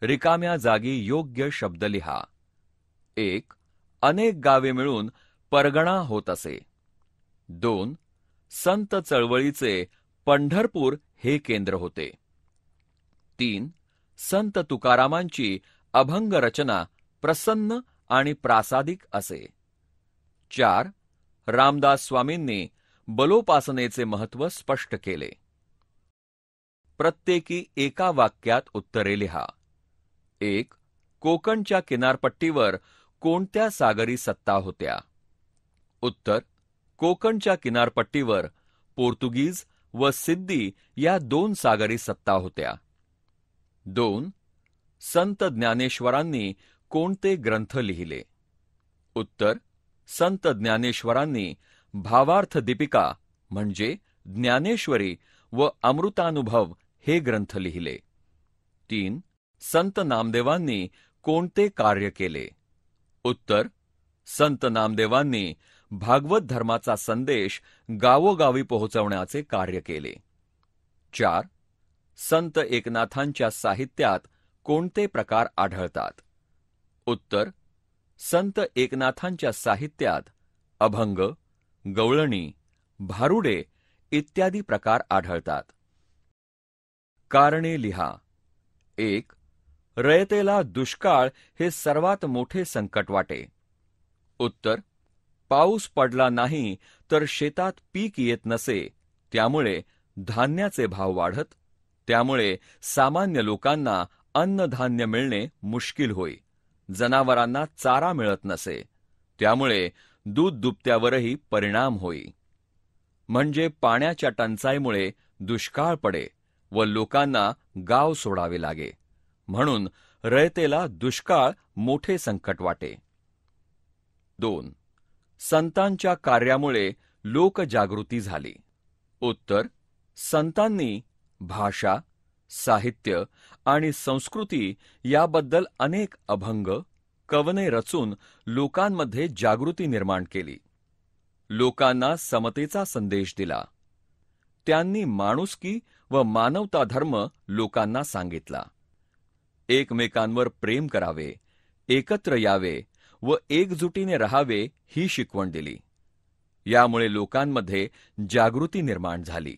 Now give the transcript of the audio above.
रिकाम्या जागी योग्य शब्द लिहा. 1. अनेक गावे मिळून परगणा होत असे. 2. संत चळवळीचे पंढरपूर हे केंद्र होते. 3. संत तुकारामांची अभंग रचना प्रसन्न आणि प्रासादिक असे. 4. रामदास स्वामींनी बलोपासनेचे महत्त्व स्पष्ट केले. प्रत्येकी एका वाक्यात उत्तरे लिहा. 1. कोकणच्या किनारपट्टीवर कोणत्या सागरी सत्ता होत्या? उत्तर: कोकणच्या किनारपट्टीवर पोर्तुगीज व सिद्धी या 2 सागरी सत्ता होत्या. 2. संत ज्ञानेश्वरांनी कोणते ग्रंथ लिहिले? उत्तर: संत ज्ञानेश्वरांनी भावार्थ दीपिका म्हणजे ज्ञानेश्वरी व अमृतानुभव हे ग्रंथ लिहिले. 3. संत नामदेवांनी कोणते कार्य केले? उत्तर: संत नामदेवांनी भागवत धर्माचा संदेश गावोगावी पोहोचवण्याचे कार्य केले. 4. संत एकनाथांच्या साहित्यात कोणते प्रकार आढळतात? उत्तर: संत एकनाथांच्या साहित्यात अभंग, गवळणी, भारुडे इत्यादी प्रकार आढळतात. कारणे लिहा. 1. रयतेला दुष्काळ हे सर्वात मोठे संकट वाटे. उत्तर: पाऊस पडला नाही तर शेतात पीक येत नसे, त्यामुळे धान्याचे भाव वाढत, त्यामुळे सामान्य लोकांना अन्नधान्य मिळणे मुश्किल होई. जनावरांना चारा मिळत नसे, त्यामुळे दूध दुभत्यावरही परिणाम होई. म्हणजे पाण्याच्या टंचाईमुळे दुष्काळ पडे व लोकांना गाव सोडावे लागे, म्हणून रयतेला दुष्काळ मोठे संकट वाटे. 2. संतांच्या कार्यामुळे लोकजागृती झाली. उत्तर: संतांनी भाषा, साहित्य आणि संस्कृती याबद्दल अनेक अभंग, कवने रचून लोकांमध्ये जागृती निर्माण केली. लोकांना समतेचा संदेश दिला. त्यांनी माणुसकी व मानवता धर्म लोकांना सांगितला. एकमेकांवर प्रेम करावे, एकत्र यावे व एकजुटीने राहावे ही शिकवण दिली. यामुळे लोकांमध्ये जागृती निर्माण झाली.